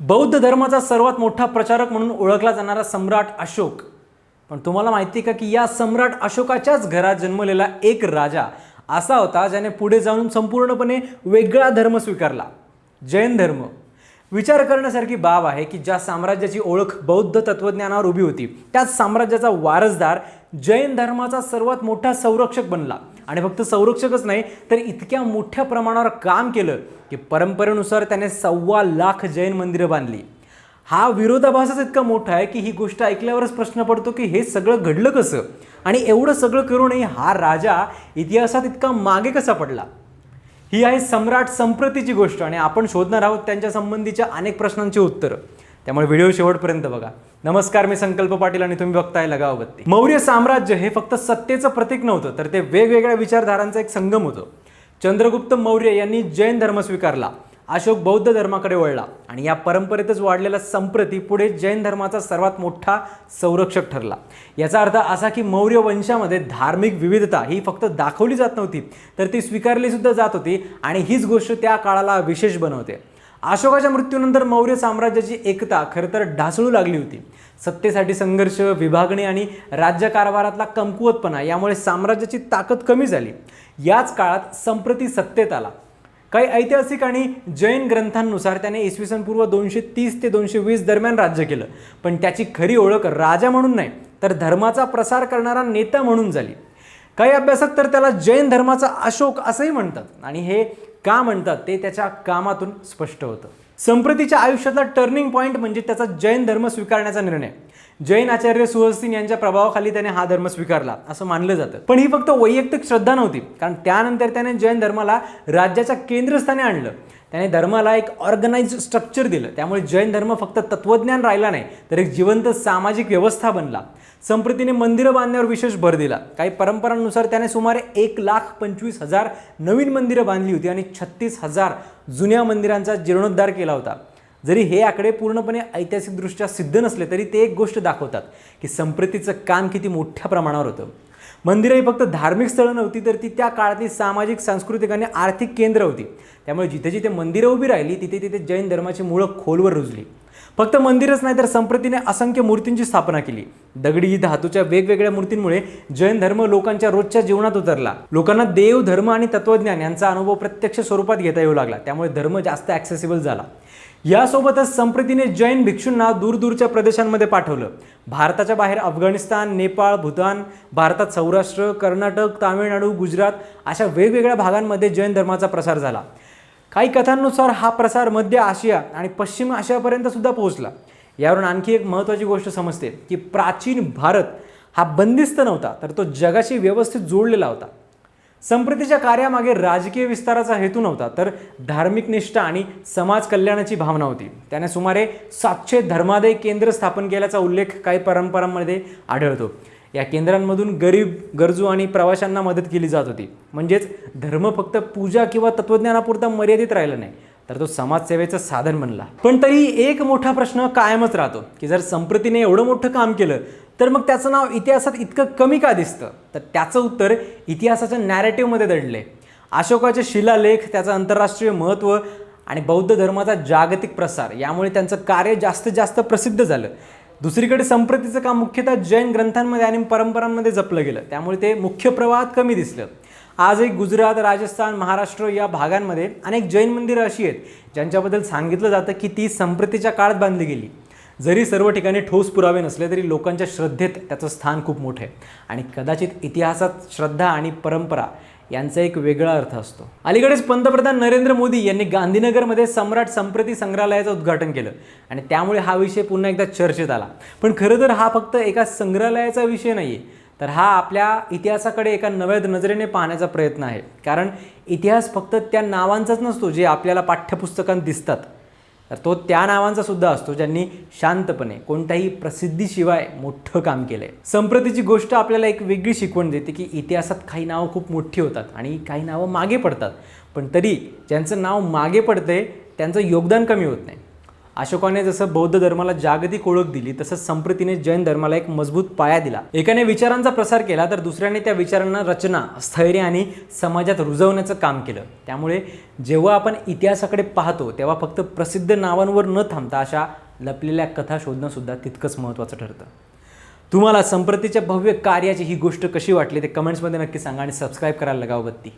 बौद्ध धर्माचा सर्वात मोठा प्रचारक म्हणून ओळखला जाणारा सम्राट अशोक. पण तुम्हाला माहिती का की या सम्राट अशोकाच्याच घरात जन्मलेला एक राजा असा होता ज्याने पुढे जाऊन संपूर्णपणे वेगळा धर्म स्वीकारला, जैन धर्म. विचार करण्यासारखी बाब आहे की ज्या साम्राज्याची ओळख बौद्ध तत्वज्ञानावर उभी होती त्याच साम्राज्याचा वारसदार जैन धर्माचा सर्वात मोठा संरक्षक बनला. आणि फक्त संरक्षकच नाही तर इतक्या मोठ्या प्रमाणावर काम केलं की परंपरेनुसार त्याने 1.25 लाख जैन मंदिरं बांधली. हा विरोधाभासच इतका मोठा आहे की ही गोष्ट ऐकल्यावरच प्रश्न पडतो की हे सगळं घडलं कसं, आणि एवढं सगळं करूनही हा राजा इतिहासात इतका मागे कसा पडला. ही आहे सम्राट संप्रतीची गोष्ट आणि आपण शोधणार आहोत त्यांच्या संबंधीच्या अनेक प्रश्नांची उत्तरं. त्यामुळे व्हिडिओ शेवटपर्यंत बघा. नमस्कार, मी संकल्प पाटील आणि तुम्ही बघताय लगाव बत्ती. मौर्य साम्राज्य हे फक्त सत्तेचं प्रतीक नव्हतं तर ते वेगवेगळ्या विचारधारांचा एक संगम होतं. चंद्रगुप्त मौर्य यांनी जैन धर्म स्वीकारला, अशोक बौद्ध धर्माकडे वळला आणि या परंपरेतच वाढलेला संप्रती पुढे जैन धर्माचा सर्वात मोठा संरक्षक ठरला. याचा अर्थ असा की मौर्य वंशामध्ये धार्मिक विविधता ही फक्त दाखवली जात नव्हती तर ती स्वीकारली सुद्धा जात होती आणि हीच गोष्ट त्या काळाला विशेष बनवते. अशोकाच्या मृत्यूनंतर मौर्य साम्राज्याची एकता खरं तर ढासळू लागली होती. सत्तेसाठी संघर्ष, विभागणी आणि राज्यकारभारातला कमकुवतपणा यामुळे साम्राज्याची ताकद कमी झाली. याच काळात संप्रती सत्तेत आला. काही ऐतिहासिक आणि जैन ग्रंथांनुसार त्याने इसवी सन पूर्व 230 ते 220 दरम्यान राज्य केलं, पण त्याची खरी ओळख राजा म्हणून नाही तर धर्माचा प्रसार करणारा नेता म्हणून झाली. काही अभ्यासक तर त्याला जैन धर्माचा अशोक असंही म्हणतात आणि हे का म्हणतात ते त्याच्या कामातून स्पष्ट होतं. संप्रतीच्या आयुष्यातला टर्निंग पॉईंट म्हणजे त्याचा जैन धर्म स्वीकारण्याचा निर्णय. जैन आचार्य सुहसिन यांच्या प्रभावाखाली त्याने हा धर्म स्वीकारला असं मानलं जातं. पण ही फक्त वैयक्तिक श्रद्धा नव्हती, कारण त्यानंतर त्याने जैन धर्माला राज्याच्या केंद्रस्थानी आणलं. त्याने धर्माला एक ऑर्गनाइज्ड स्ट्रक्चर दिलं. त्यामुळे जैन धर्म फक्त तत्वज्ञान राहिला नाही तर एक जिवंत सामाजिक व्यवस्था बनला. संप्रतीने मंदिरं बांधण्यावर विशेष भर दिला. काही परंपरांनुसार त्याने सुमारे 1,25,000 नवीन मंदिरं बांधली होती आणि 36,000 जुन्या मंदिरांचा जीर्णोद्धार केला होता. जरी हे आकडे पूर्णपणे ऐतिहासिकदृष्ट्या सिद्ध नसले तरी ते एक गोष्ट दाखवतात की संप्रतीचं काम किती मोठ्या प्रमाणावर होतं. मंदिरं ही फक्त धार्मिक स्थळं नव्हती तर ती त्या काळातली सामाजिक, सांस्कृतिक आणि आर्थिक केंद्र होती. त्यामुळे जिथे जिथे मंदिरं उभी राहिली तिथे तिथे जैन धर्माची मुळं खोलवर रुजली. फक्त मंदिरच नाही तर संप्रतीने असंख्य मूर्तींची स्थापना केली. दगडी, धातूच्या वेगवेगळ्या मूर्तींमुळे जैन धर्म लोकांच्या रोजच्या जीवनात उतरला. लोकांना देव, धर्म आणि तत्वज्ञान यांचा अनुभव प्रत्यक्ष स्वरूपात घेता येऊ लागला. त्यामुळे धर्म जास्त ॲक्सेसिबल झाला. यासोबतच संप्रतीने जैन भिक्षूंना दूरदूरच्या प्रदेशांमध्ये पाठवलं. भारताच्या बाहेर अफगाणिस्तान, नेपाळ, भूतान, भारतात सौराष्ट्र, कर्नाटक, तामिळनाडू, गुजरात अशा वेगवेगळ्या भागांमध्ये जैन धर्माचा प्रसार झाला. काही कथांनुसार हा प्रसार मध्य आशिया आणि पश्चिम आशियापर्यंत सुद्धा पोहोचला. यावरून आणखी एक महत्त्वाची गोष्ट समजते की प्राचीन भारत हा बंदिस्त नव्हता तर तो जगाशी व्यवस्थित जोडलेला होता. संप्रतीच्या कार्यामागे राजकीय विस्ताराचा हेतू नव्हता तर धार्मिक निष्ठा आणि समाज कल्याणाची भावना होती. त्याने सुमारे 700 धर्मादाय केंद्र स्थापन केल्याचा उल्लेख काही परंपरांमध्ये आढळतो. या केंद्रांमधून गरीब, गरजू आणि प्रवाशांना मदत केली जात होती. म्हणजेच धर्म फक्त पूजा किंवा तत्वज्ञानापुरता मर्यादित राहिला नाही तर तो समाजसेवेचं साधन बनला. पण तरी एक मोठा प्रश्न कायमच राहतो की जर संप्रतीने एवढं मोठं काम केलं तर मग त्याचं नाव इतिहासात इतकं कमी का दिसतं. तर त्याचं उत्तर इतिहासाच्या नॅरेटिव्हमध्ये दडले. अशोकाचे शिलालेख, त्याचं आंतरराष्ट्रीय महत्त्व आणि बौद्ध धर्माचा जागतिक प्रसार यामुळे त्यांचं कार्य जास्तीत जास्त प्रसिद्ध झालं. दुसरीकडे संप्रतीचं काम मुख्यतः जैन ग्रंथांमध्ये आणि परंपरांमध्ये जपलं गेलं. त्यामुळे ते मुख्य प्रवाहात कमी दिसलं. आजही गुजरात, राजस्थान, महाराष्ट्र या भागांमध्ये अनेक जैन मंदिरं अशी आहेत ज्यांच्याबद्दल सांगितलं जातं की ती संप्रतीच्या काळात बांधली गेली. जरी सर्व ठिकाणी ठोस पुरावे नसले तरी लोकांच्या श्रद्धेत त्याचं स्थान खूप मोठं आहे आणि कदाचित इतिहासात श्रद्धा आणि परंपरा यांचा एक वेगळा अर्थ असतो. अलीकडेच पंतप्रधान नरेंद्र मोदी यांनी गांधीनगरमध्ये सम्राट संप्रती संग्रहालयाचं उद्घाटन केलं आणि त्यामुळे हा विषय पुन्हा एकदा चर्चेत आला. पण खरं तर हा फक्त एका संग्रहालयाचा विषय नाही आहे तर हा आपल्या इतिहासाकडे एका नव्या नजरेने पाहण्याचा प्रयत्न आहे. कारण इतिहास फक्त त्या नावांचाच नसतो जे आपल्याला पाठ्यपुस्तकात दिसतात तर तो त्या नावांचा सुद्धा असतो ज्यांनी शांतपणे कोणत्याही प्रसिद्धीशिवाय मोठं काम केलंय. संप्रतीची गोष्ट आपल्याला एक वेगळी शिकवण देते की इतिहासात काही नावं खूप मोठी होतात आणि काही नावं मागे पडतात, पण तरी ज्यांचं नाव मागे पडते त्यांचं योगदान कमी होत नाही. अशोकाने जसं बौद्ध धर्माला जागतिक ओळख दिली, तसंच संप्रतीने जैन धर्माला एक मजबूत पाया दिला. एकाने विचारांचा प्रसार केला तर दुसऱ्याने त्या विचारांना रचना, स्थैर्य आणि समाजात रुजवण्याचं काम केलं. त्यामुळे जेव्हा आपण इतिहासाकडे पाहतो तेव्हा फक्त प्रसिद्ध नावांवर न थांबता अशा लपलेल्या कथा शोधणं सुद्धा तितकंच महत्त्वाचं ठरतं. तुम्हाला संप्रतीच्या भव्य कार्याची ही गोष्ट कशी वाटली ते कमेंट्समध्ये नक्की सांगा आणि सबस्क्राईब करायला लगाव बत्ती.